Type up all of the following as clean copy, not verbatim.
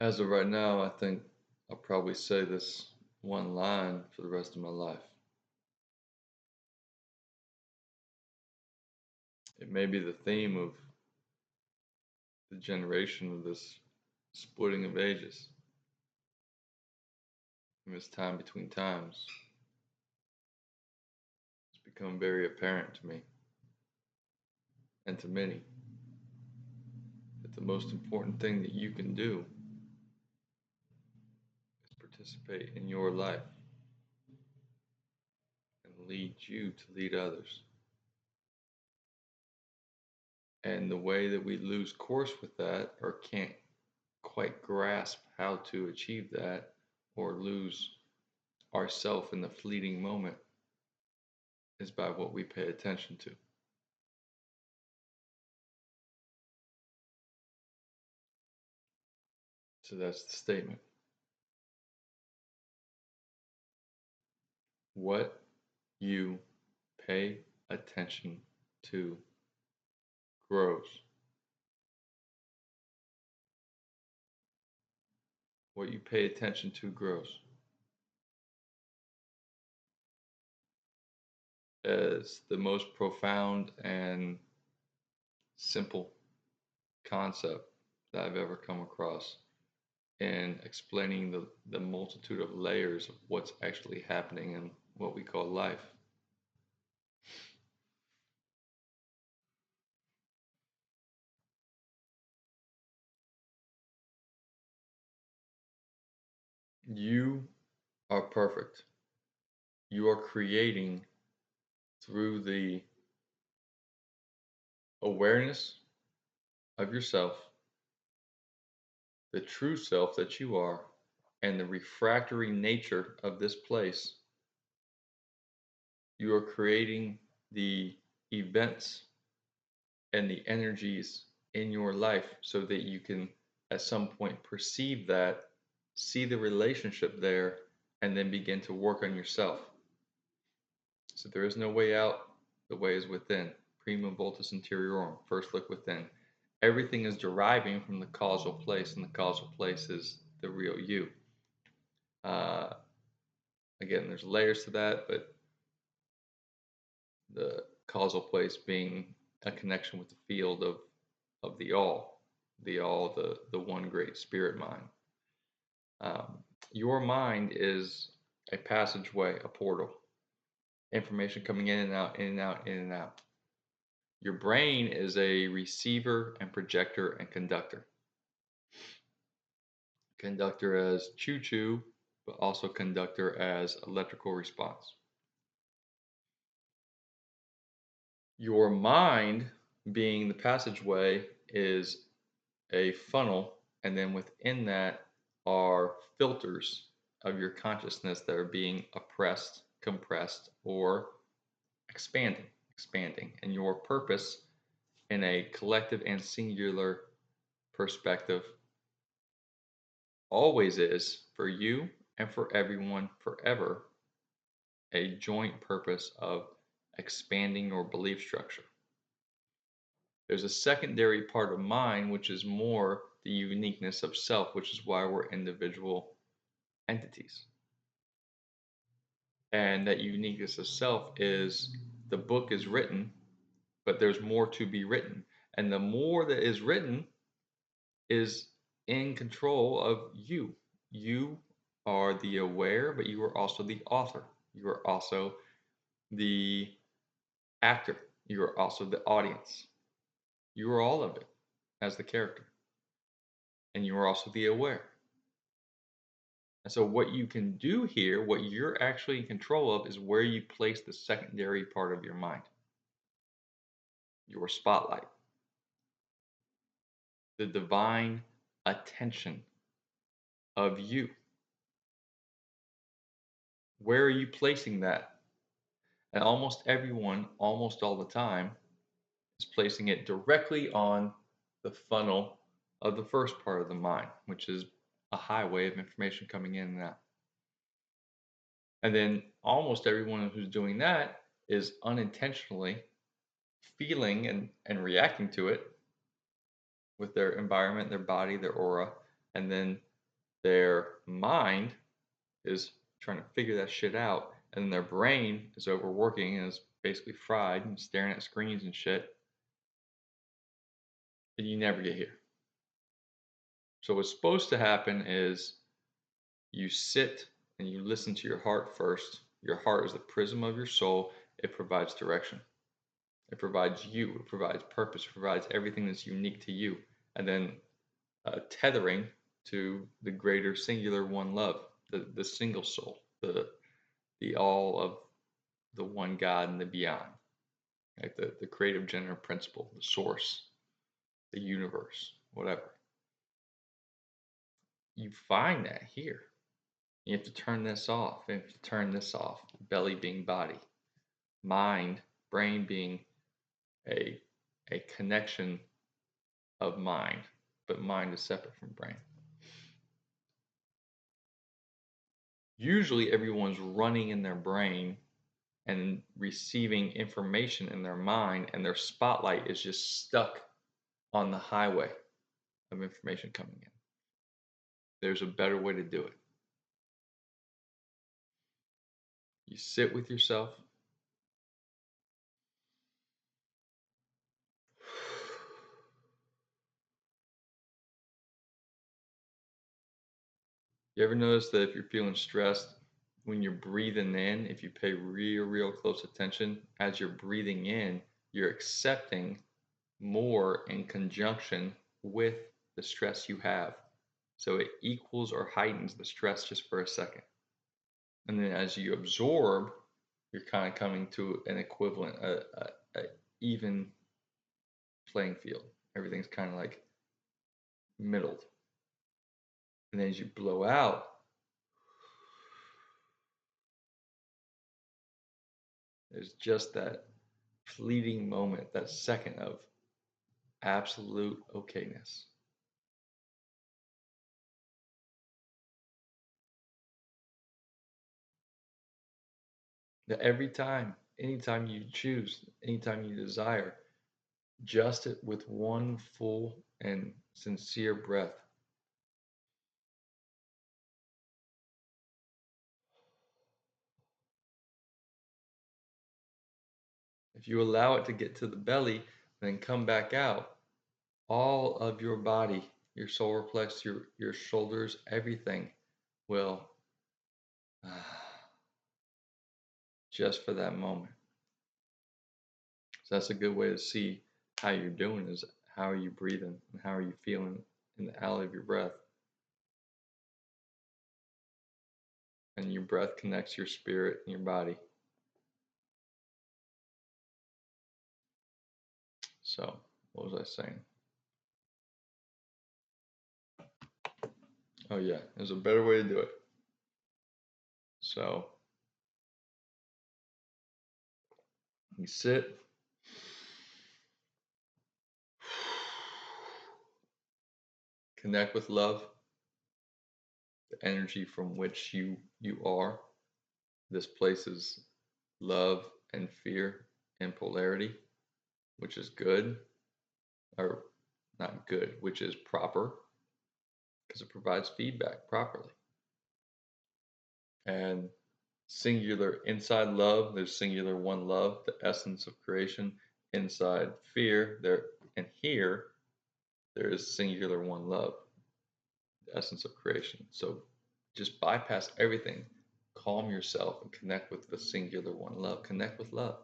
As of right now, I think I'll probably say this one line for the rest of my life. It may be the theme of the generation of this splitting of ages, in this time between times. It's become very apparent to me and to many that the most important thing that you can do is participate in your life and lead you to lead others. And the way that we lose course with that or can't quite grasp how to achieve that or lose ourself in the fleeting moment is by what we pay attention to. So that's the statement. What you pay attention to grows. What you pay attention to grows. As the most profound and simple concept that I've ever come across in explaining the multitude of layers of what's actually happening in what we call life. You are perfect. You are creating through the awareness of yourself, the true self that you are, and the refractory nature of this place. You are creating the events and the energies in your life so that you can, at some point, perceive that, see the relationship there, and then begin to work on yourself. So there is no way out, the way is within. Prima vultus interiorum, first look within. Everything is deriving from the causal place, and the causal place is the real you. Uh, Again, there's layers to that, but the causal place being a connection with the field of the all, the one great spirit mind. Your mind is a passageway, a portal, information coming in and out, in and out, in and out. Your brain is a receiver and projector and conductor. Conductor as choo choo, but also conductor as electrical response. Your mind, being the passageway, is a funnel, and then within that are filters of your consciousness that are being oppressed, compressed, or expanding. And your purpose in a collective and singular perspective always is for you and for everyone forever a joint purpose of expanding your belief structure. There's a secondary part of mind, which is more the uniqueness of self, which is why we're individual entities. And that uniqueness of self is the book is written, but there's more to be written. And the more that is written is in control of you. You are the aware, but you are also the author. You are also the actor. You are also the audience. You are all of it as the character. And you are also the aware. And so, what you can do here, what you're actually in control of, is where you place the secondary part of your mind, your spotlight, the divine attention of you. Where are you placing that? And almost everyone, almost all the time, is placing it directly on the funnel of the first part of the mind, which is a highway of information coming in and out. And then almost everyone who's doing that is unintentionally feeling and reacting to it with their environment, their body, their aura, and then Their mind is trying to figure that shit out, and then their brain is overworking and is basically fried and staring at screens and shit, and you never get here. So what's supposed to happen is you sit and you listen to your heart first. Your heart is the prism of your soul. It provides direction. It provides you. It provides purpose. It provides everything that's unique to you. And then tethering to the greater singular one love, the single soul, the all of the one God and the beyond, like the creative general principle, the source, the universe, whatever. You find that here. You have to turn this off. You have to turn this off. Belly being body, mind, brain being a a connection of mind, but mind is separate from brain. Usually everyone's running in their brain and receiving information in their mind, and their spotlight is just stuck on the highway of information coming in. There's a better way to do it. You sit with yourself. You ever notice that if you're feeling stressed, when you're breathing in, if you pay real close attention, as you're breathing in, you're accepting more in conjunction with the stress you have. So it equals or heightens the stress just for a second. And then as you absorb, you're kind of coming to an equivalent, a even playing field. Everything's kind of like middled. And then as you blow out, there's just that fleeting moment, that second of absolute okayness. That every time, anytime you choose, anytime you desire, just it with one full and sincere breath. If you allow it to get to the belly, then come back out, all of your body, your solar plexus, your shoulders, everything will just for that moment. So that's a good way to see how you're doing is how are you breathing and how are you feeling in the alley of your breath. And your breath connects your spirit and your body. So, what was I saying? Oh, yeah, there's a better way to do it. So, you sit, connect with love, the energy from which you are. This place is love and fear and polarity, which is good, or not good, which is proper, because it provides feedback properly. And singular inside love, there's singular one love, the essence of creation. Inside fear, there and here, there is singular one love, the essence of creation. So just bypass everything, calm yourself, and connect with the singular one love. Connect with love.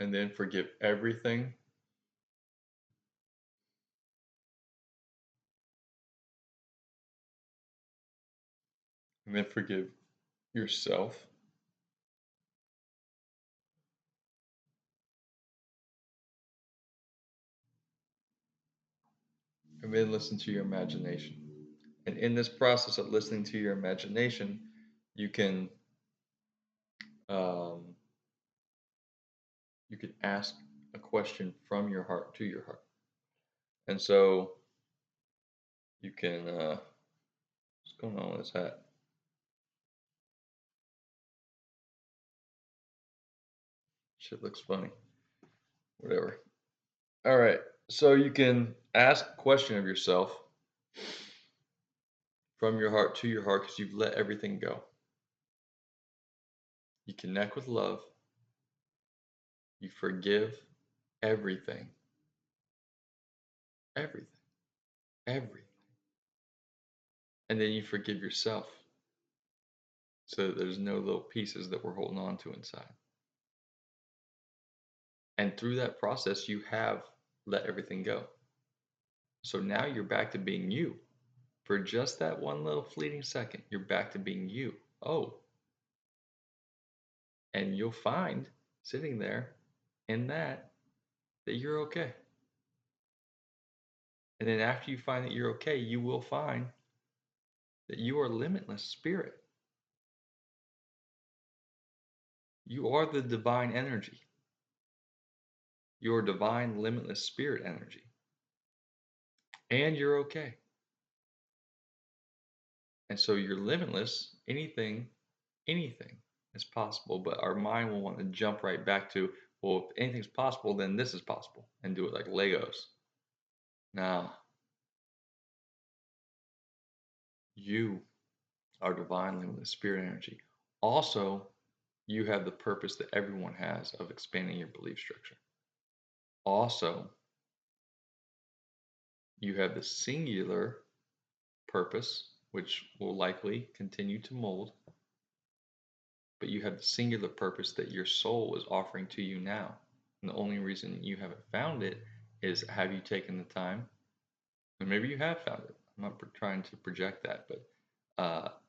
And then forgive everything. And then forgive yourself. And then listen to your imagination. And in this process of listening to your imagination, you can um, you can ask a question from your heart to your heart. And so you can what's going on with this hat? Shit looks funny. Whatever. All right. So you can ask a question of yourself from your heart to your heart because you've let everything go. You connect with love. You forgive everything. Everything. Everything. And then you forgive yourself so that there's no little pieces that we're holding on to inside. And through that process, you have let everything go. So now you're back to being you. For just that one little fleeting second, you're back to being you. Oh, and you'll find sitting there in that you're okay. And then after you find that you're okay, you will find that you are limitless spirit. You are the divine energy. Your divine limitless spirit energy. And you're okay. And so you're limitless. Anything is possible. But our mind will want to jump right back to, well, if anything's possible, then this is possible. And do it like Legos. Now, you are divine limitless spirit energy. Also, you have the purpose that everyone has of expanding your belief structure. Also, you have the singular purpose, which will likely continue to mold, but you have the singular purpose that your soul is offering to you now. And the only reason you haven't found it is, have you taken the time? And maybe you have found it. I'm not trying to project that, but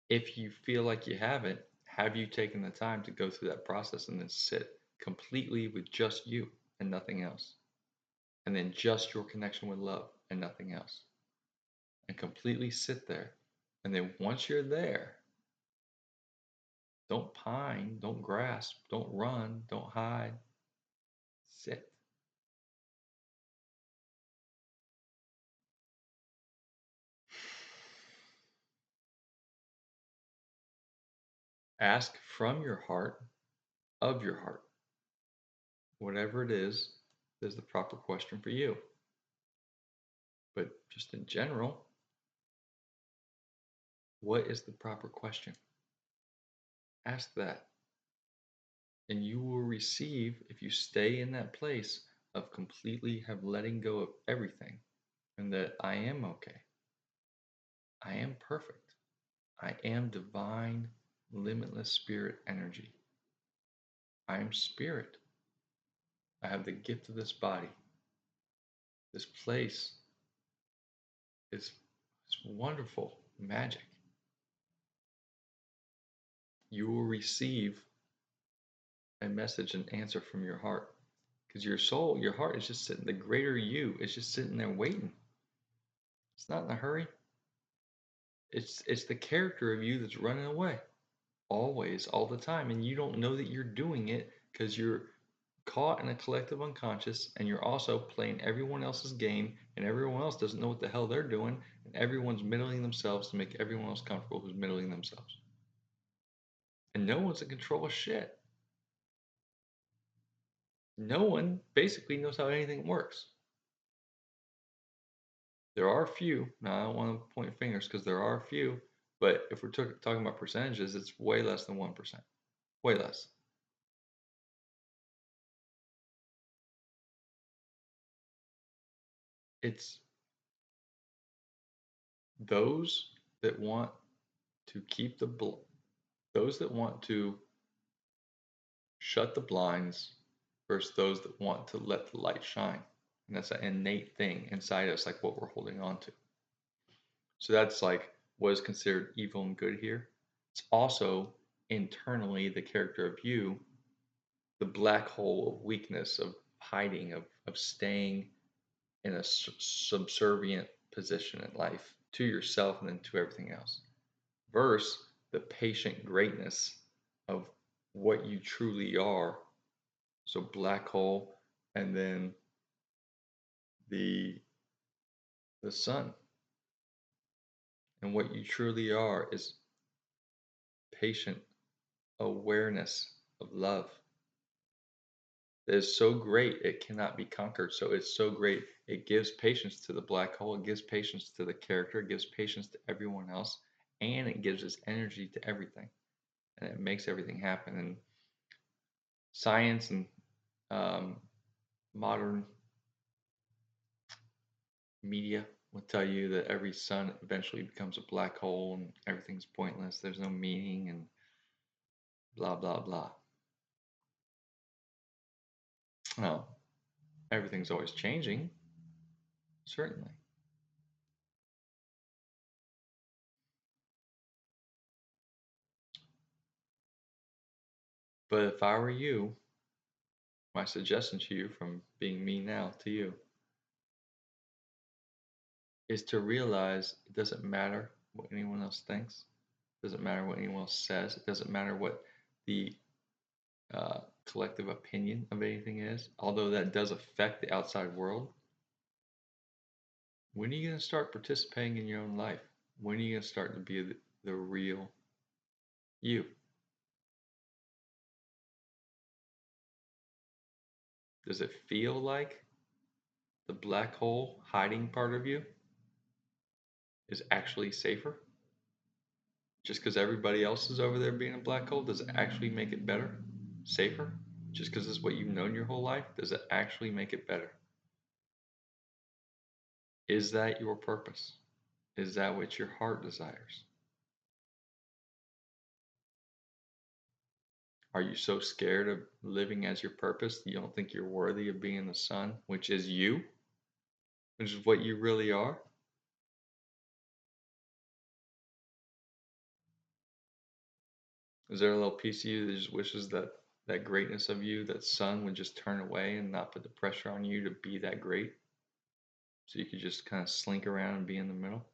if you feel like you haven't, have you taken the time to go through that process and then sit completely with just you and nothing else? And then just your connection with love and nothing else. And completely sit there. And then once you're there, don't pine, don't grasp, don't run, don't hide. Sit. Ask from your heart, of your heart. Whatever it is the proper question for you. But just in general, what is the proper question? Ask that. And you will receive, if you stay in that place of completely have letting go of everything, and that I am okay. I am perfect. I am divine, limitless spirit energy. I am spirit. I have the gift of this body. This place is wonderful magic. You will receive a message and answer from your heart. Because your soul, your heart is just sitting, the greater you is just sitting there waiting. It's not in a hurry. It's the character of you that's running away. Always, all the time. And you don't know that you're doing it because you're caught in a collective unconscious and you're also playing everyone else's game and everyone else doesn't know what the hell they're doing and everyone's middling themselves to make everyone else comfortable who's middling themselves. And no one's in control of shit. No one basically knows how anything works. There are a few. Now, I don't want to point fingers because there are a few, but if we're talking about percentages, it's way less than 1%. Way less. It's those that want to keep those that want to shut the blinds versus those that want to let the light shine. And that's an innate thing inside us, like what we're holding on to. So that's like what is considered evil and good here. It's also internally the character of you, the black hole of weakness, of hiding, of staying in a subservient position in life to yourself and then to everything else, versus the patient greatness of what you truly are. So black hole, and then the sun, and what you truly are is patient awareness of love. that is so great it cannot be conquered. So it's so great it gives patience to the black hole, it gives patience to the character, it gives patience to everyone else, and it gives us energy to everything, and it makes everything happen. And science and um, modern media will tell you that every sun eventually becomes a black hole and everything's pointless. There's no meaning and blah, blah, blah. Well, everything's always changing, certainly. But if I were you, my suggestion to you from being me now to you is to realize it doesn't matter what anyone else thinks, it doesn't matter what anyone else says, it doesn't matter what the collective opinion of anything is, although that does affect the outside world. When are you going to start participating in your own life? When are you going to start to be the real you? Does it feel like the black hole hiding part of you is actually safer? Just because everybody else is over there being a black hole, does it actually make it better? Safer? Just because it's what you've known your whole life, does it actually make it better? Is that your purpose? Is that what your heart desires? Are you so scared of living as your purpose that you don't think you're worthy of being the sun, which is you, which is what you really are? Is there a little piece of you that just wishes that that greatness of you, that sun, would just turn away and not put the pressure on you to be that great? So you could just kind of slink around and be in the middle?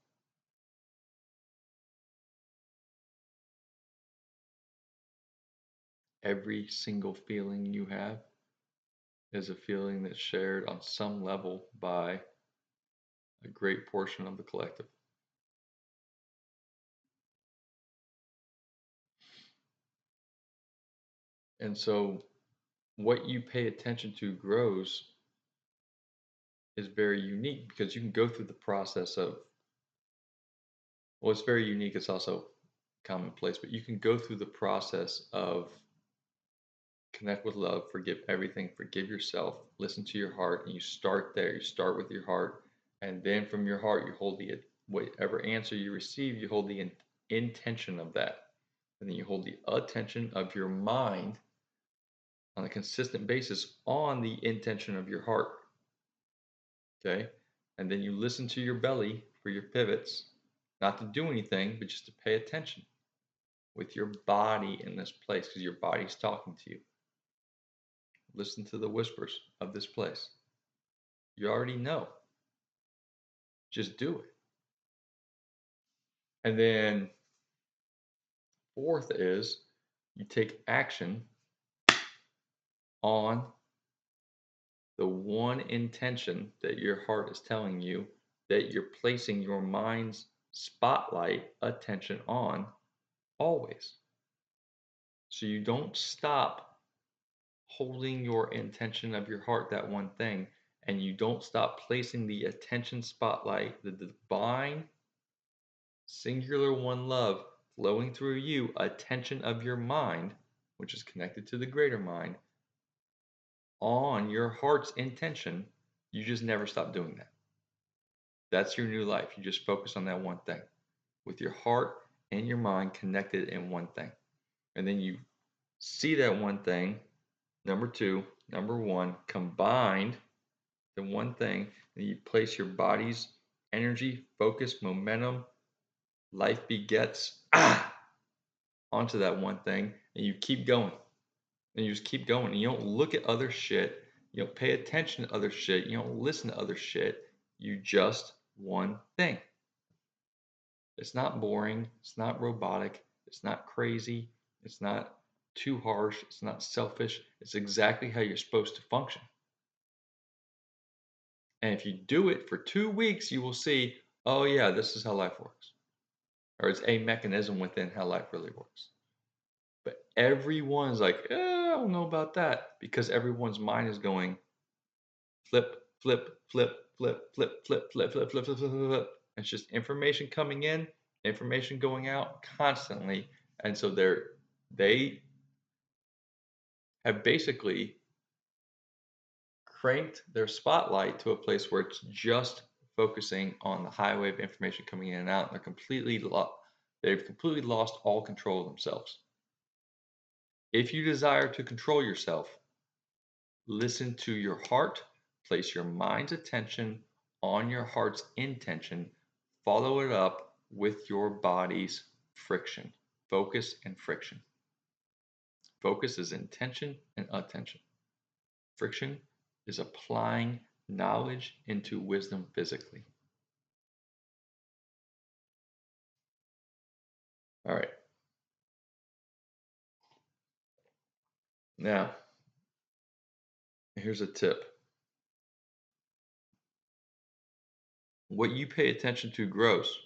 Every single feeling you have is a feeling that's shared on some level by a great portion of the collective. And so what you pay attention to grows is very unique because you can go through the process of, well, it's very unique, it's also commonplace, but you can go through the process of connect with love, forgive everything, forgive yourself, listen to your heart, and you start there. You start with your heart, and then from your heart, you hold the whatever answer you receive, you hold the intention of that, and then you hold the attention of your mind on a consistent basis on the intention of your heart. Okay, and then you listen to your belly for your pivots, not to do anything, but just to pay attention with your body in this place because your body's talking to you. Listen to the whispers of this place. You already know. Just do it. And then fourth is you take action on the one intention that your heart is telling you that you're placing your mind's spotlight attention on always. So you don't stop holding your intention of your heart, that one thing, and you don't stop placing the attention spotlight, the divine singular one love flowing through you, attention of your mind, which is connected to the greater mind, on your heart's intention. You just never stop doing that. That's your new life. You just focus on that one thing with your heart and your mind connected in one thing. And then you see that one thing, number two, number one, combined the one thing, and you place your body's energy, focus, momentum, life begets onto that one thing, and you keep going. And you just keep going. And you don't look at other shit. You don't pay attention to other shit. You don't listen to other shit. You just one thing. It's not boring. It's not robotic. It's not crazy. It's not too harsh. It's not selfish. It's exactly how you're supposed to function. And if you do it for 2 weeks, you will see, oh, yeah, this is how life works. Or it's a mechanism within how life really works. But everyone's like, I don't know about that because everyone's mind is going flip, flip, flip, flip, flip, flip, flip, flip, flip, flip, flip, flip, flip. It's just information coming in, information going out constantly. And so they have basically cranked their spotlight to a place where it's just focusing on the highway of information coming in and out. And they've completely lost all control of themselves. If you desire to control yourself, listen to your heart, place your mind's attention on your heart's intention, follow it up with your body's friction. Focus and friction. Focus is intention and attention. Friction is applying knowledge into wisdom physically. All right. Now, here's a tip. What you pay attention to grows.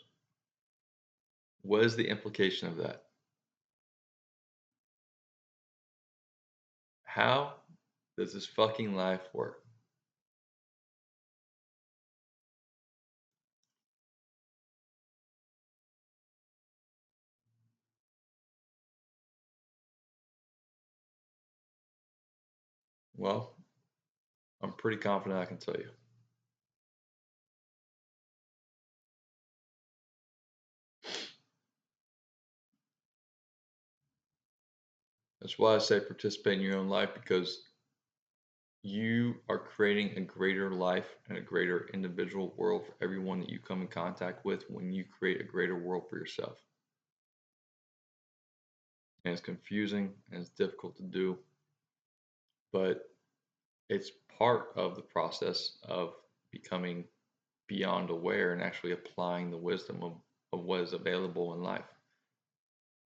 What is the implication of that? How does this fucking life work? Well, I'm pretty confident I can tell you. That's why I say participate in your own life, because you are creating a greater life and a greater individual world for everyone that you come in contact with when you create a greater world for yourself. And it's confusing and it's difficult to do, but it's part of the process of becoming beyond aware and actually applying the wisdom of what is available in life.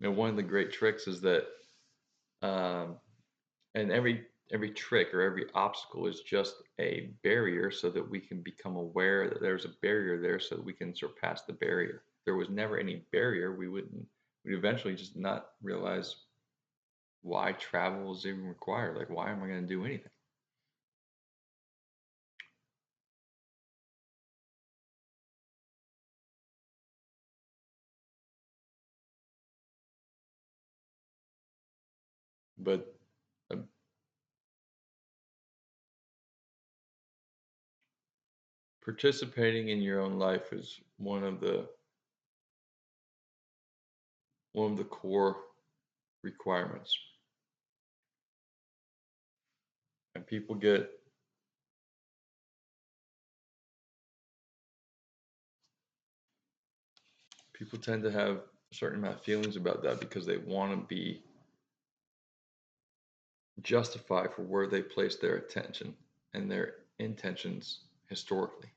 One of the great tricks is that um, and every trick or every obstacle is just a barrier so that we can become aware that there's a barrier there so that we can surpass the barrier. If there was never any barrier, we'd eventually just not realize why travel is even required. Like, why am I going to do anything? But uh, participating in your own life is one of the core requirements. And people tend to have a certain amount of feelings about that because they want to be justified for where they place their attention and their intentions historically.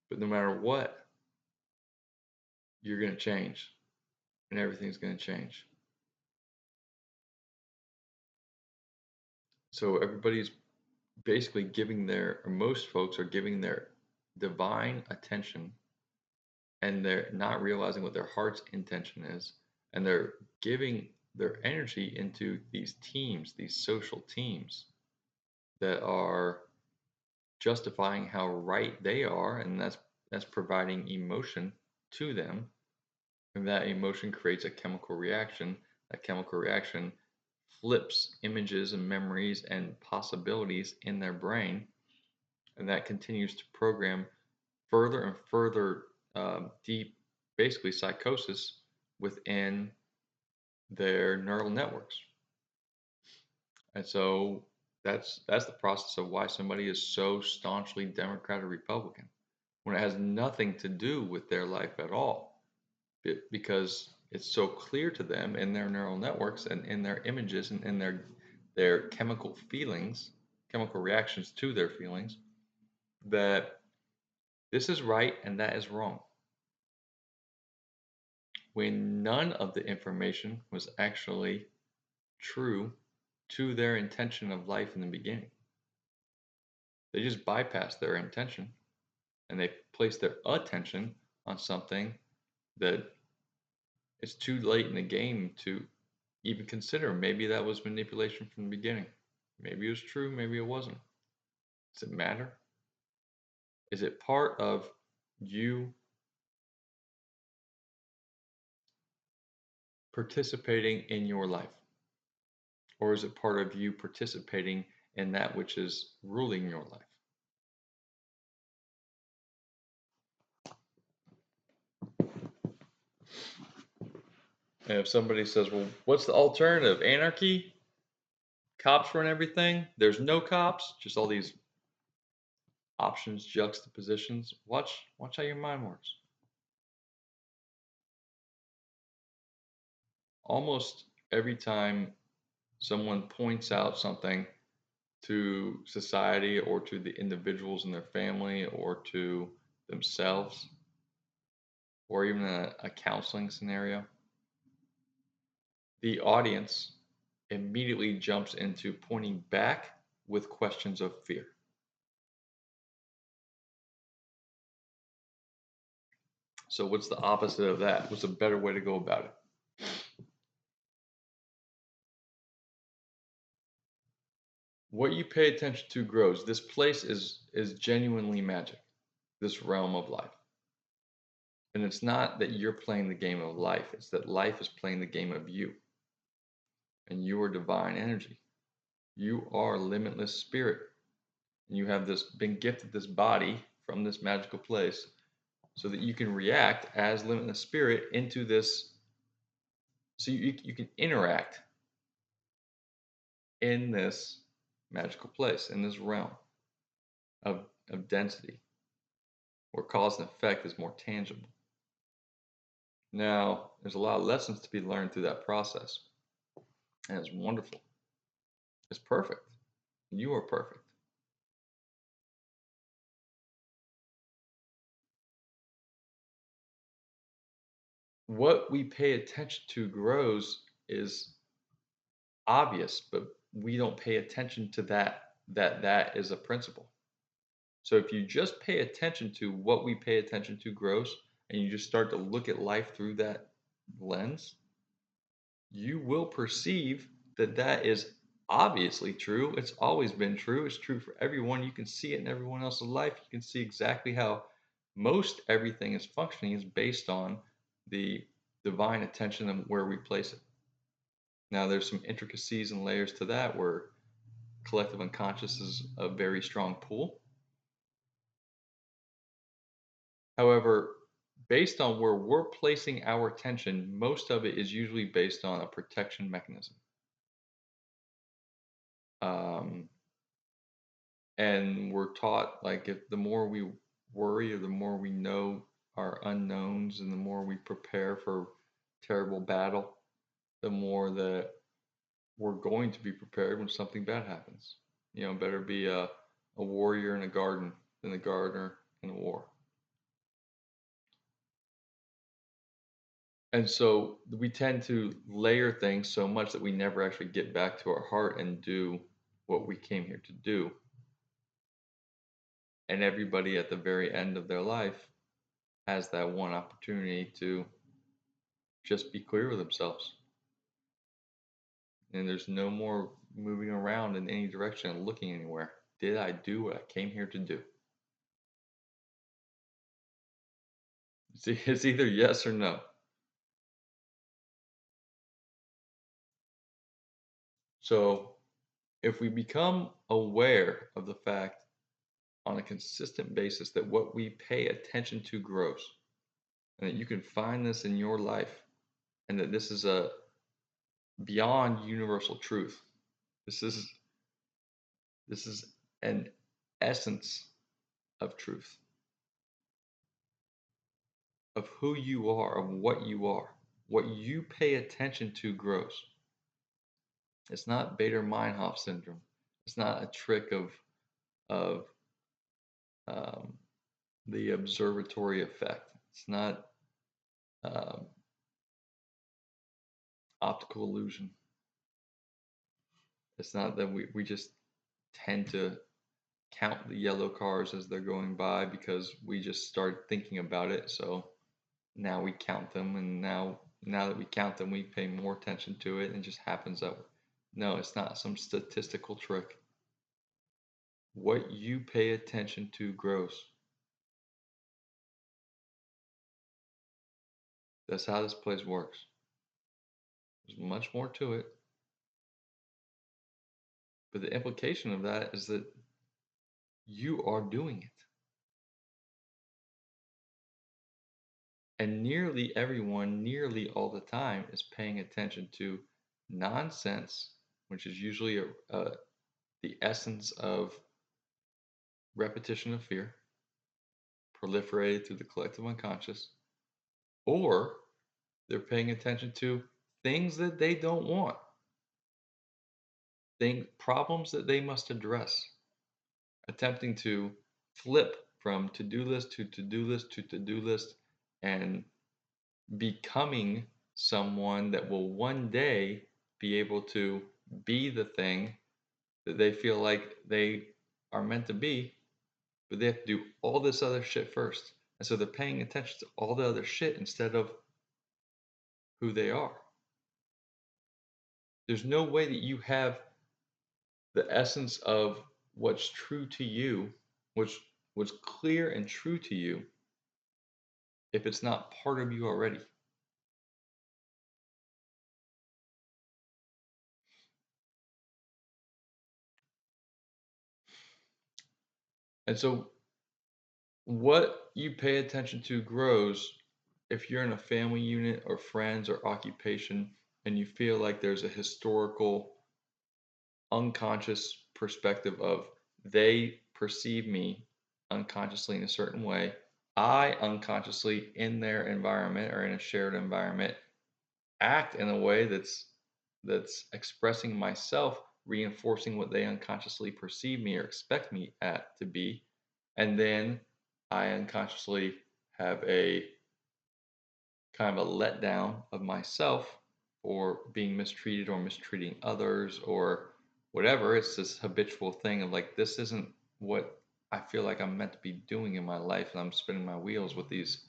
But no matter what, you're going to change and everything's going to change. So everybody's basically or most folks are giving their divine attention, and they're not realizing what their heart's intention is. And they're giving their energy into these teams, these social teams that are justifying how right they are, and that's providing emotion to them, and that emotion creates a chemical reaction. That chemical reaction flips images and memories and possibilities in their brain, and that continues to program further and further deep, basically psychosis within their neural networks. And so that's the process of why somebody is so staunchly Democrat or Republican when it has nothing to do with their life at all, because it's so clear to them in their neural networks and in their images and in their chemical feelings, chemical reactions to their feelings, that this is right and that is wrong, when none of the information was actually true to their intention of life in the beginning. They just bypassed their intention and they placed their attention on something that it's too late in the game to even consider maybe that was manipulation from the beginning. Maybe it was true, maybe it wasn't. Does it matter? Is it part of you participating in your life? Or is it part of you participating in that which is ruling your life? And if somebody says, well, what's the alternative? Anarchy? Cops run everything? There's no cops? Just all these options, juxtapositions. Watch how your mind works. Almost every time someone points out something to society or to the individuals in their family or to themselves or even a counseling scenario, the audience immediately jumps into pointing back with questions of fear. So, what's the opposite of that? What's a better way to go about it? What you pay attention to grows. This place is genuinely magic, this realm of life. And it's not that you're playing the game of life, it's that life is playing the game of you. And you are divine energy. You are limitless spirit. And you have this been gifted this body from this magical place so that you can react as limitless spirit into this, so you can interact in this magical place, in this realm of density, where cause and effect is more tangible. Now, there's a lot of lessons to be learned through that process, and it's wonderful. It's perfect. You are perfect. What we pay attention to grows is obvious, but we don't pay attention to that is a principle. So if you just pay attention to what we pay attention to grows, and you just start to look at life through that lens, you will perceive that that is obviously true. It's always been true. It's true for everyone. You can see it in everyone else's life. You can see exactly how most everything is functioning is based on the divine attention and where we place it. Now, there's some intricacies and layers to that where collective unconscious is a very strong pull. However, based on where we're placing our attention, most of it is usually based on a protection mechanism. Um, and we're taught like if the more we worry or the more we know our unknowns and the more we prepare for terrible battle, the more that we're going to be prepared when something bad happens. Better be a warrior in a garden than a gardener in a war. And so we tend to layer things so much that we never actually get back to our heart and do what we came here to do. And everybody at the very end of their life has that one opportunity to just be clear with themselves. And there's no more moving around in any direction and looking anywhere. Did I do what I came here to do? See, it's either yes or no. So if we become aware of the fact on a consistent basis that what we pay attention to grows, and that you can find this in your life, and that this is a beyond universal truth. This is an essence of truth, of who you are, of what you are. What you pay attention to grows. It's not Bader-Meinhof syndrome. It's not a trick of um, the observatory effect. It's not um, optical illusion. It's not that we just tend to count the yellow cars as they're going by because we just started thinking about it. So now we count them, and now Now that we count them, we pay more attention to it and it just happens that way. No, it's not some statistical trick. What you pay attention to grows. That's how this place works. There's much more to it, but the implication of that is that you are doing it. And nearly everyone, nearly all the time, is paying attention to nonsense, which is usually the essence of repetition of fear, proliferated through the collective unconscious, or they're paying attention to things that they don't want, problems that they must address, attempting to flip from to-do list to to-do list to to-do list and becoming someone that will one day be able to be the thing that they feel like they are meant to be, but they have to do all this other shit first. And so they're paying attention to all the other shit instead of who they are. There's no way that you have the essence of what's true to you, which was clear and true to you, if it's not part of you already. And so what you pay attention to grows. If you're in a family unit or friends or occupation and you feel like there's a historical unconscious perspective of they perceive me unconsciously in a certain way, I unconsciously in their environment or in a shared environment act in a way that's expressing myself, reinforcing what they unconsciously perceive me or expect me at to be, and then I unconsciously have a kind of a letdown of myself for being mistreated or mistreating others or whatever. It's this habitual thing of like, this isn't what I feel like I'm meant to be doing in my life. And I'm spinning my wheels with these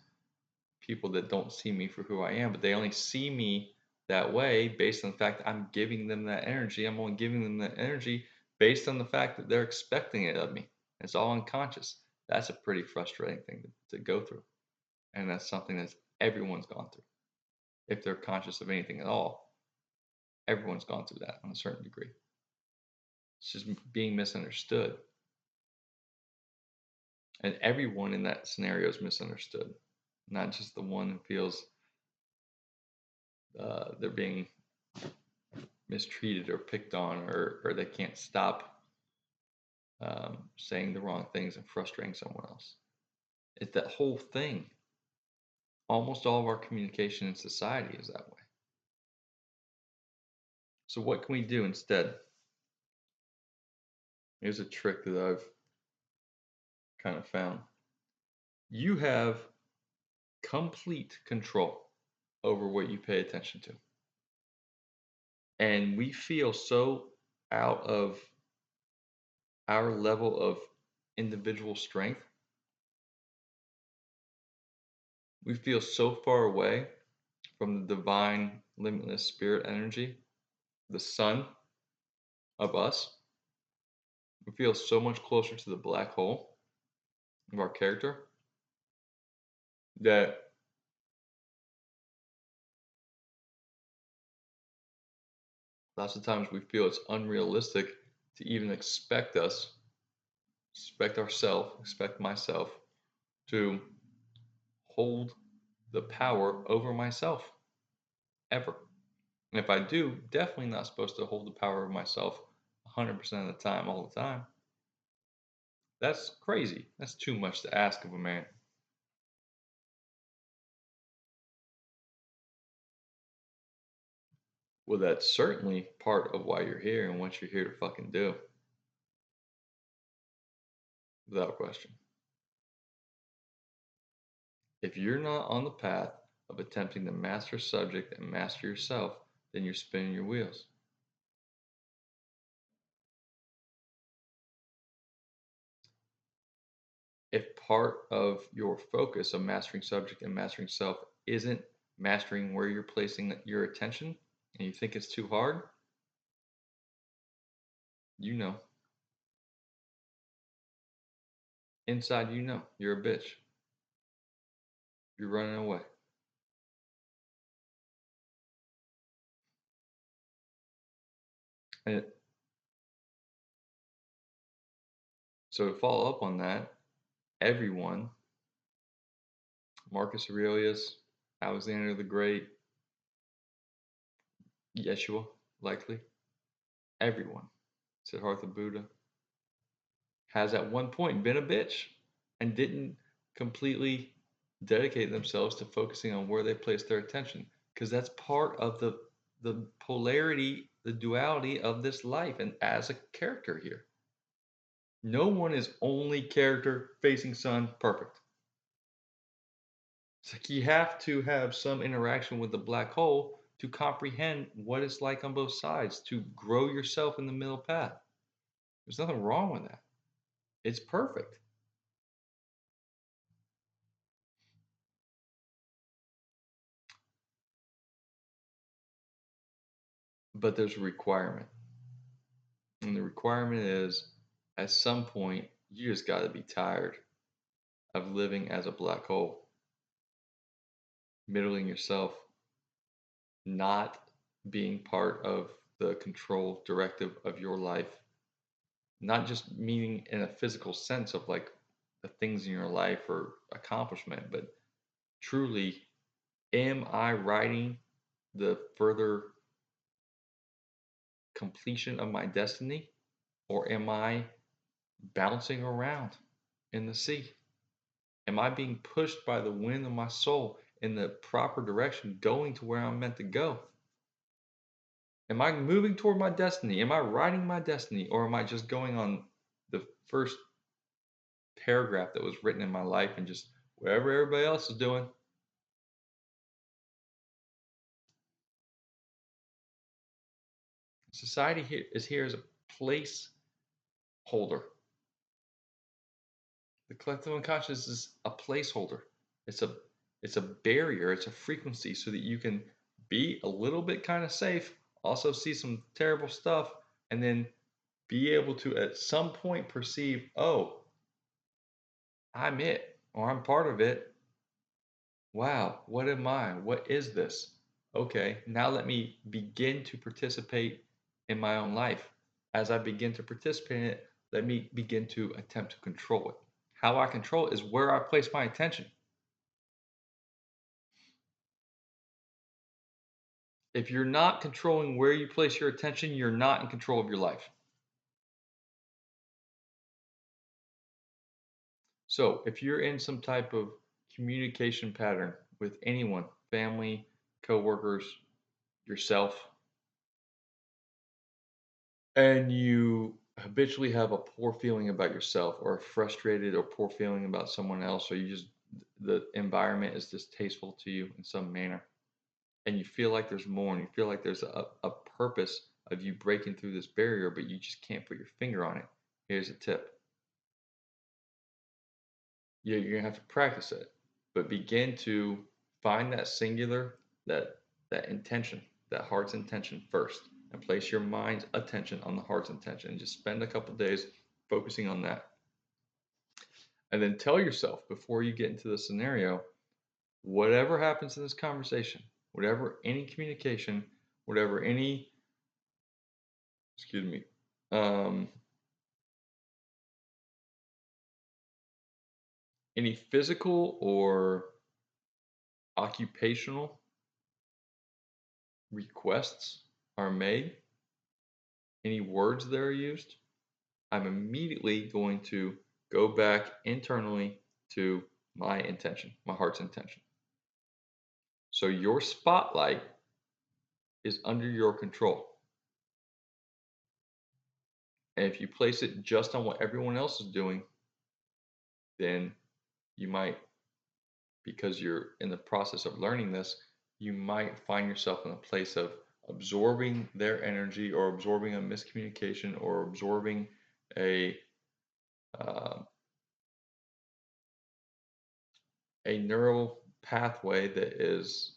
people that don't see me for who I am, but they only see me that way based on the fact that I'm giving them that energy. I'm only giving them that energy based on the fact that they're expecting it of me. It's all unconscious. That's a pretty frustrating thing to go through. And that's something that everyone's gone through. If they're conscious of anything at all, everyone's gone through that on a certain degree. It's just being misunderstood. And everyone in that scenario is misunderstood, not just the one who feels they're being mistreated or picked on or they can't stop saying the wrong things and frustrating someone else. It's that whole thing. Almost all of our communication in society is that way. So, what can we do instead? Here's a trick that I've kind of found. You have complete control over what you pay attention to. And we feel so out of our level of individual strength. We feel so far away from the divine, limitless spirit energy, the sun of us. We feel so much closer to the black hole of our character that lots of times we feel it's unrealistic to even expect us, expect ourselves, expect myself to hold the power over myself ever. And if I do, definitely not supposed to hold the power of myself 100% of the time, all the time. That's crazy. That's too much to ask of a man. Well, that's certainly part of why you're here and what you're here to fucking do, without question. If you're not on the path of attempting to master subject and master yourself, then you're spinning your wheels. If part of your focus of mastering subject and mastering self isn't mastering where you're placing your attention and you think it's too hard, you know, inside you know, you're a bitch. You're running away. And so to follow up on that, everyone, Marcus Aurelius, Alexander the Great, Yeshua, likely, everyone, Siddhartha Buddha, has at one point been a bitch and didn't completely dedicate themselves to focusing on where they place their attention because that's part of the polarity, the duality of this life and as a character here. No one is only character facing sun perfect. It's like you have to have some interaction with the black hole to comprehend what it's like on both sides, to grow yourself in the middle path. There's nothing wrong with that. It's perfect. But there's a requirement. And the requirement is at some point, you just got to be tired of living as a black hole, middling yourself, not being part of the control directive of your life, not just meaning in a physical sense of like the things in your life or accomplishment, but truly, am I writing the further completion of my destiny or am I bouncing around in the sea? Am I being pushed by the wind of my soul in the proper direction, going to where I'm meant to go? Am I moving toward my destiny? Am I writing my destiny? Or am I just going on the first paragraph that was written in my life and just whatever everybody else is doing? Society here as a placeholder. The collective unconscious is a placeholder. It's a it's a barrier, it's a frequency so that you can be a little bit kind of safe, also see some terrible stuff, and then be able to at some point perceive, oh, I'm it, or I'm part of it. Wow, what am I? What is this? Okay, now let me begin to participate in my own life. As I begin to participate in it, let me begin to attempt to control it. How I control it is where I place my attention. If you're not controlling where you place your attention, you're not in control of your life. So, if you're in some type of communication pattern with anyone, family, coworkers, yourself, and you habitually have a poor feeling about yourself or a frustrated or poor feeling about someone else, or you just the environment is distasteful to you in some manner, and you feel like there's more and you feel like there's a purpose of you breaking through this barrier, but you just can't put your finger on it. Here's a tip. Yeah, you're gonna have to practice it, but begin to find that singular, that intention, that heart's intention first, and place your mind's attention on the heart's intention. And just spend a couple days focusing on that, and then tell yourself before you get into the scenario, whatever happens in this conversation, whatever any communication, whatever any, excuse me, um, any physical or occupational requests are made, any words that are used, I'm immediately going to go back internally to my intention, my heart's intention. So your spotlight is under your control. And if you place it just on what everyone else is doing, then you might, because you're in the process of learning this, you might find yourself in a place of absorbing their energy or absorbing a miscommunication or absorbing a uh, a neural pathway that is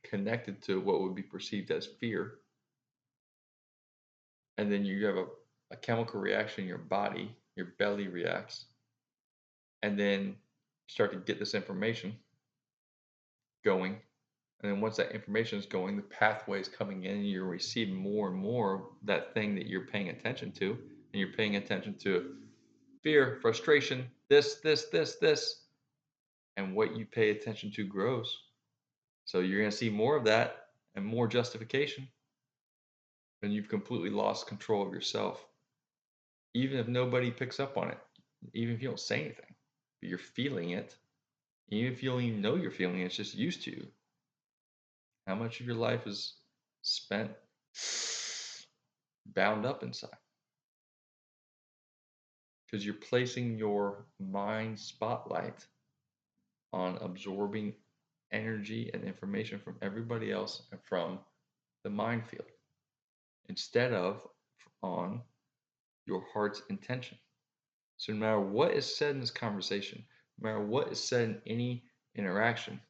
connected to what would be perceived as fear. And then you have a chemical reaction in your body, your belly reacts, and then start to get this information going. And then once that information is going, the pathway is coming in, and you're receiving more and more of that thing that you're paying attention to. And you're paying attention to fear, frustration, this. And what you pay attention to grows. So you're going to see more of that and more justification. And you've completely lost control of yourself. Even if nobody picks up on it, even if you don't say anything, but you're feeling it, even if you don't even know you're feeling it, it's just used to you. How much of your life is spent bound up inside? Because you're placing your mind spotlight on absorbing energy and information from everybody else and from the mind field instead of on your heart's intention. So, no matter what is said in this conversation, no matter what is said in any interaction,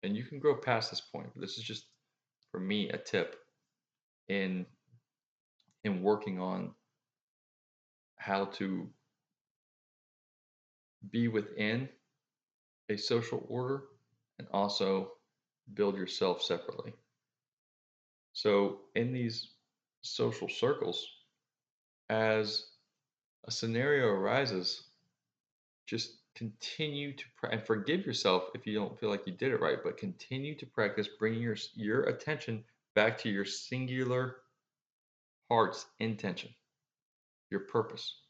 and you can grow past this point, but this is just for me a tip in working on how to be within a social order and also build yourself separately. So, in these social circles, as a scenario arises, just continue to and forgive yourself if you don't feel like you did it right, but continue to practice bringing your attention back to your singular heart's intention, your purpose,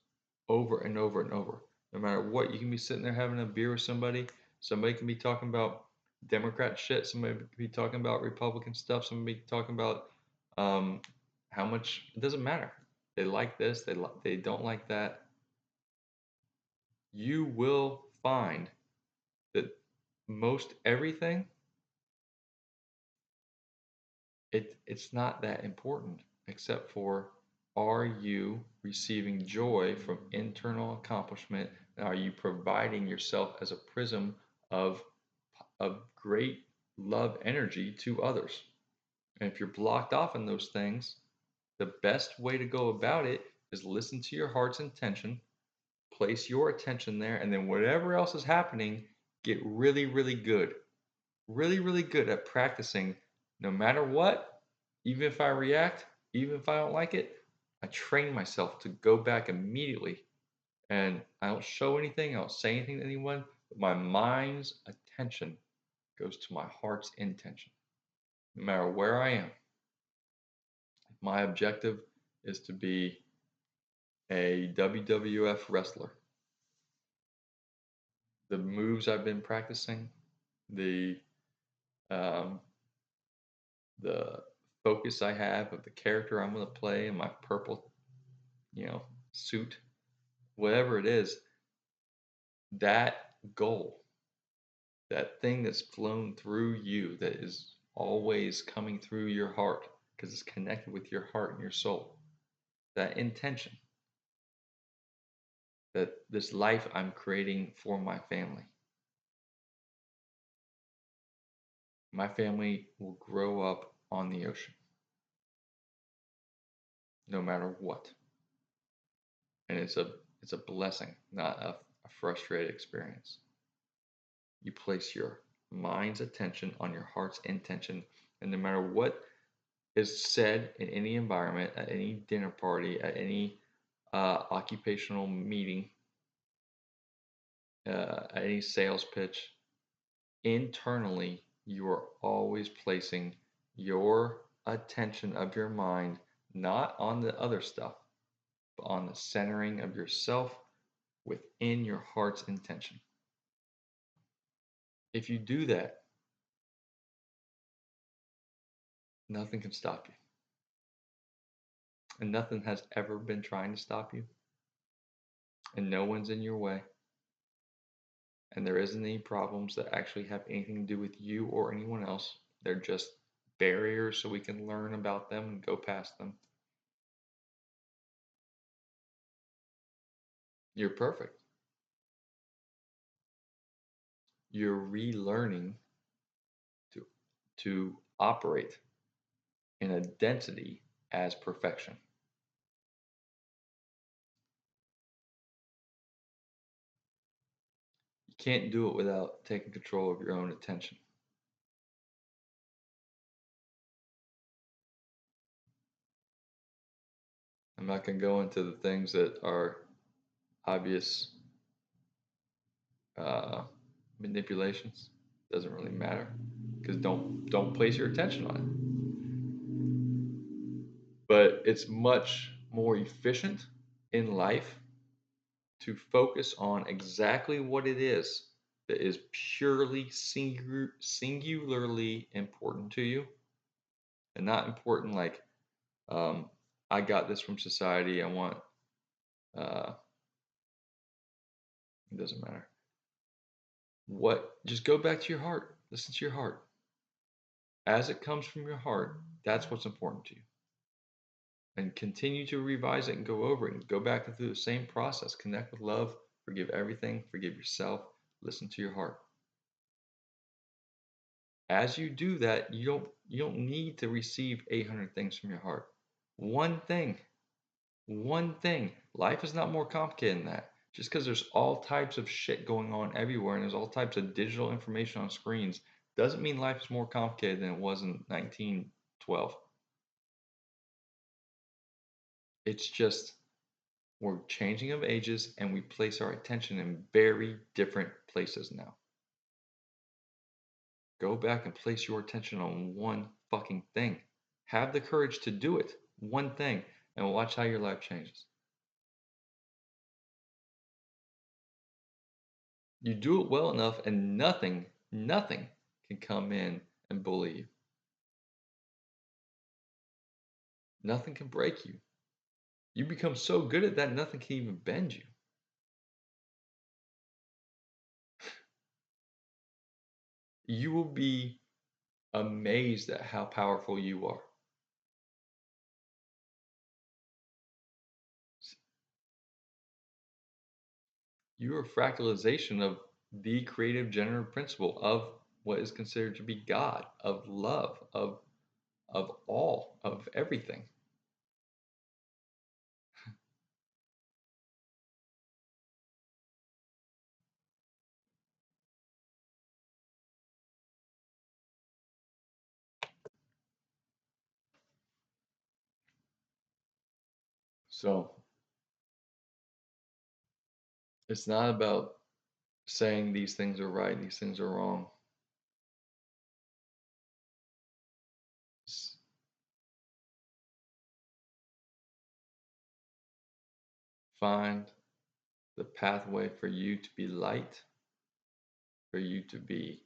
over and over and over. No matter what, you can be sitting there having a beer with somebody. Somebody can be talking about Democrat shit. Somebody can be talking about Republican stuff. Somebody talking about how much. It doesn't matter. They like this. They don't like that. You will find that most everything it's not that important except for, are you receiving joy from internal accomplishment, and are you providing yourself as a prism of great love energy to others? And if you're blocked off in those things, the best way to go about it is listen to your heart's intention, place your attention there, and then whatever else is happening, get really, really good at practicing no matter what. Even if I react, even if I don't like it, I train myself to go back immediately, and I don't show anything, I don't say anything to anyone, but my mind's attention goes to my heart's intention. No matter where I am, my objective is to be a WWF wrestler. The moves I've been practicing, the um, the focus I have of the character I'm going to play in my purple, suit, whatever it is, that goal, that thing that's flown through you, that is always coming through your heart because it's connected with your heart and your soul, that intention, that this life I'm creating for my family. My family will grow up on the ocean, no matter what. And it's a blessing, not a frustrated experience. You place your mind's attention on your heart's intention, and no matter what is said in any environment, at any dinner party, at any occupational meeting, at any sales pitch, internally, you are always placing your attention of your mind not on the other stuff, but on the centering of yourself within your heart's intention. If you do that, nothing can stop you. And nothing has ever been trying to stop you. And no one's in your way. And there isn't any problems that actually have anything to do with you or anyone else. They're just barriers so we can learn about them and go past them. You're perfect. You're relearning to operate in a density as perfection. You can't do it without taking control of your own attention. I'm not going to go into the things that are obvious uh, manipulations. Doesn't really matter because don't place your attention on it. But it's much more efficient in life to focus on exactly what it is that is purely singularly important to you, and not important like um, I got this from society. I want. Uh, it doesn't matter. What? Just go back to your heart. Listen to your heart. As it comes from your heart, that's what's important to you. And continue to revise it and go over it and go back through the same process. Connect with love, forgive everything, forgive yourself, listen to your heart. As you do that, you don't need to receive 800 things from your heart. One thing, one thing. Life is not more complicated than that. Just because there's all types of shit going on everywhere and there's all types of digital information on screens doesn't mean life is more complicated than it was in 1912. It's just we're changing of ages and we place our attention in very different places now. Go back and place your attention on one fucking thing. Have the courage to do it. One thing. And watch how your life changes. You do it well enough and nothing can come in and bully you. Nothing can break you. You become so good at that, nothing can even bend you. You will be amazed at how powerful you are. You are a fractalization of the creative generative principle of what is considered to be God, of love, of all, of everything. So it's not about saying these things are right, these things are wrong. Find the pathway for you to be light, for you to be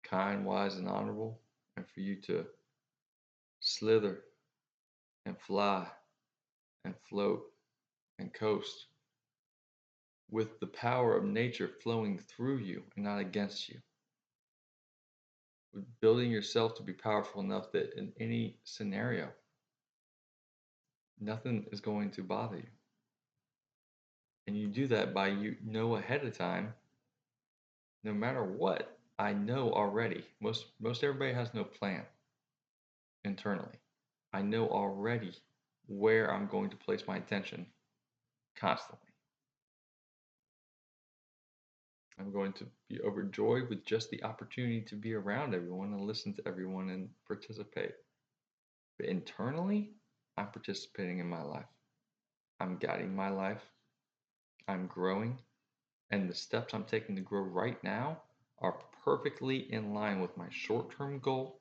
kind, wise, and honorable, and for you to slither and fly and float and coast with the power of nature flowing through you and not against you. Building yourself to be powerful enough that in any scenario, nothing is going to bother you. And you do that by you know ahead of time, no matter what, I know already. Most everybody has no plan internally. I know already where I'm going to place my attention constantly. I'm going to be overjoyed with just the opportunity to be around everyone and listen to everyone and participate. But internally, I'm participating in my life. I'm guiding my life. I'm growing. And the steps I'm taking to grow right now are perfectly in line with my short term goal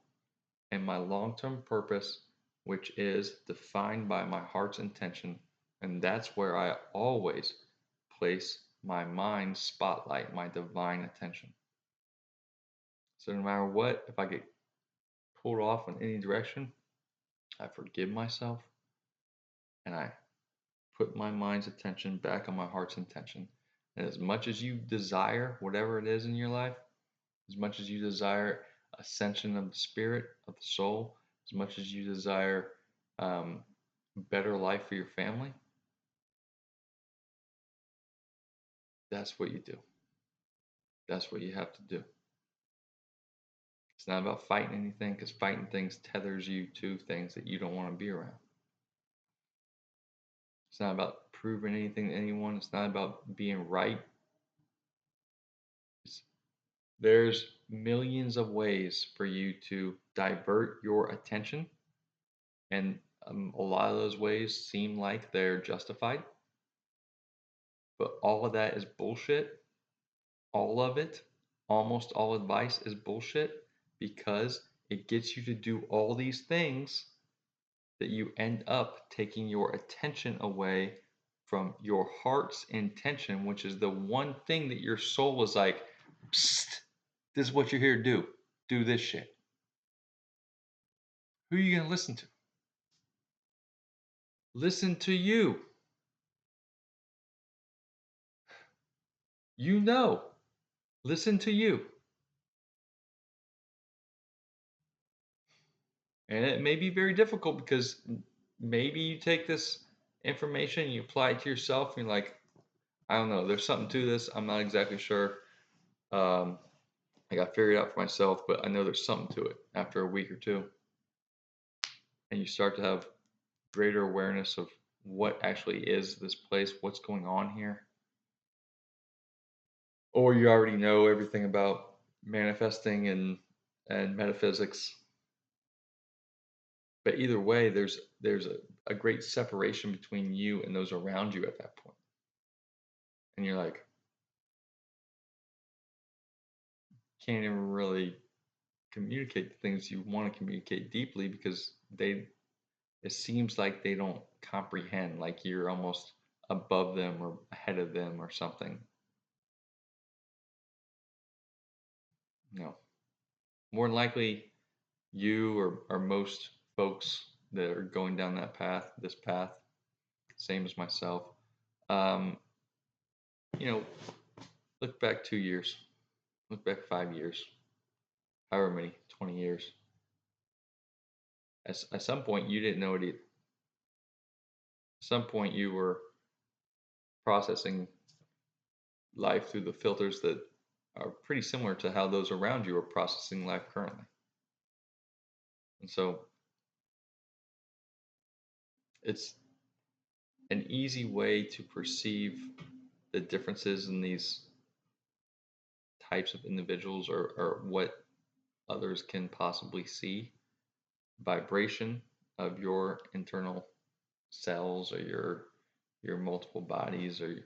and my long term purpose, which is defined by my heart's intention. And that's where I always place my mind's spotlight, my divine attention. So no matter what, if I get pulled off in any direction, I forgive myself and I put my mind's attention back on my heart's intention. And as much as you desire whatever it is in your life, as much as you desire ascension of the spirit, of the soul, as much as you desire better life for your family, that's what you do. That's what you have to do. It's not about fighting anything, because fighting things tethers you to things that you don't want to be around. It's not about proving anything to anyone. It's not about being right. There's millions of ways for you to divert your attention, and a lot of those ways seem like they're justified, but all of that is bullshit. All of it, almost all advice is bullshit, because it gets you to do all these things that you end up taking your attention away from your heart's intention, which is the one thing that your soul is like, psst, this is what you're here to do. Do this shit. Who are you going to listen to? Listen to you. You know. Listen to you. And it may be very difficult, because maybe you take this information, you apply it to yourself, and you're like, I don't know, there's something to this. I'm not exactly sure. I got figured out for myself, but I know there's something to it after a week or two. And you start to have greater awareness of what actually is this place, what's going on here. Or you already know everything about manifesting and metaphysics. But either way, there's a great separation between you and those around you at that point. And you're like, can't even really communicate the things you want to communicate deeply, because it seems like they don't comprehend, like you're almost above them or ahead of them or something. No. More than likely, you or most folks that are going down that path, this path, same as myself, um, you know, look back 2 years, look back 5 years, however many, 20 years. At some point, you didn't know it either. At some point, you were processing life through the filters that are pretty similar to how those around you are processing life currently. And so it's an easy way to perceive the differences in these types of individuals, or what others can possibly see. Vibration of your internal cells, or your multiple bodies, or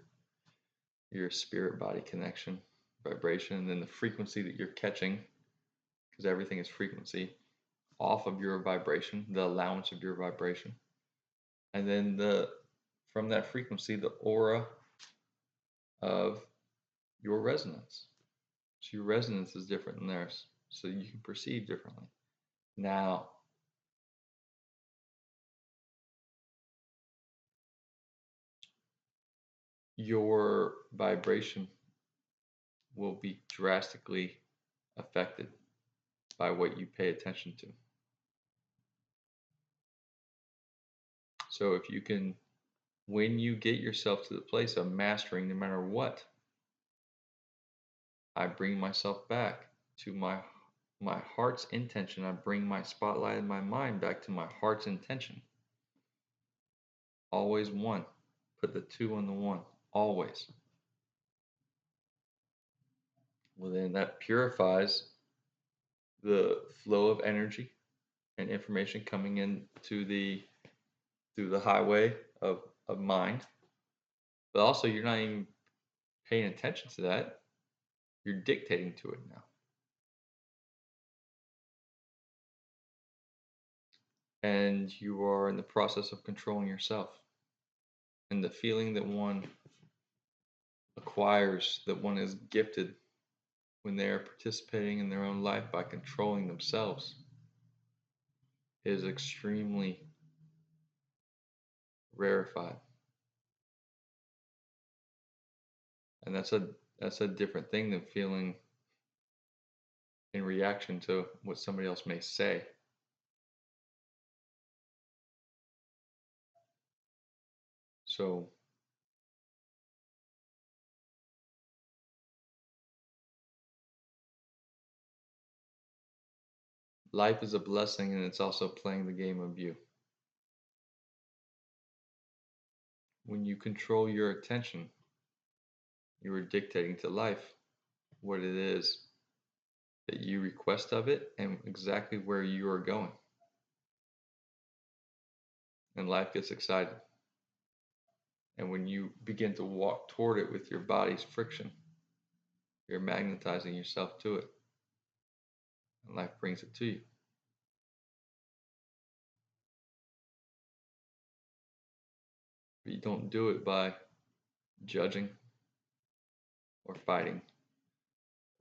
your spirit body connection, vibration, and then the frequency that you're catching, because everything is frequency, off of your vibration, the allowance of your vibration, and then from that frequency, the aura of your resonance. So your resonance is different than theirs, so you can perceive differently. Now, your vibration will be drastically affected by what you pay attention to. So if you can, when you get yourself to the place of mastering no matter what, I bring myself back to my heart's intention. I bring my spotlight in my mind back to my heart's intention. Always one. Put the two on the one. Always. Well, then that purifies the flow of energy and information coming in through the highway of mind. But also, you're not even paying attention to that. You're dictating to it now. And you are in the process of controlling yourself. And the feeling that one acquires, that one is gifted when they are participating in their own life by controlling themselves, is extremely rarefied. And that's a different thing than feeling in reaction to what somebody else may say. So Life is a blessing and it's also playing the game of you. When you control your attention, you are dictating to life what it is that you request of it and exactly where you are going. And life gets excited. And when you begin to walk toward it with your body's friction, you're magnetizing yourself to it. And life brings it to you. But you don't do it by judging or fighting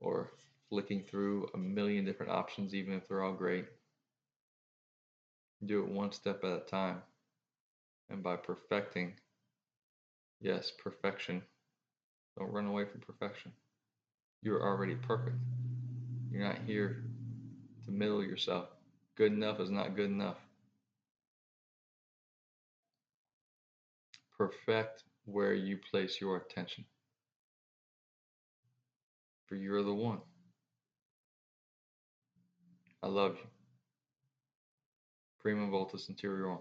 or flicking through a million different options, even if they're all great. You do it one step at a time. And by perfecting, yes, perfection, don't run away from perfection. You're already perfect. You're not here to middle yourself. Good enough is not good enough. Perfect where you place your attention. For you're the one. I love you. Prima Voltus Interior.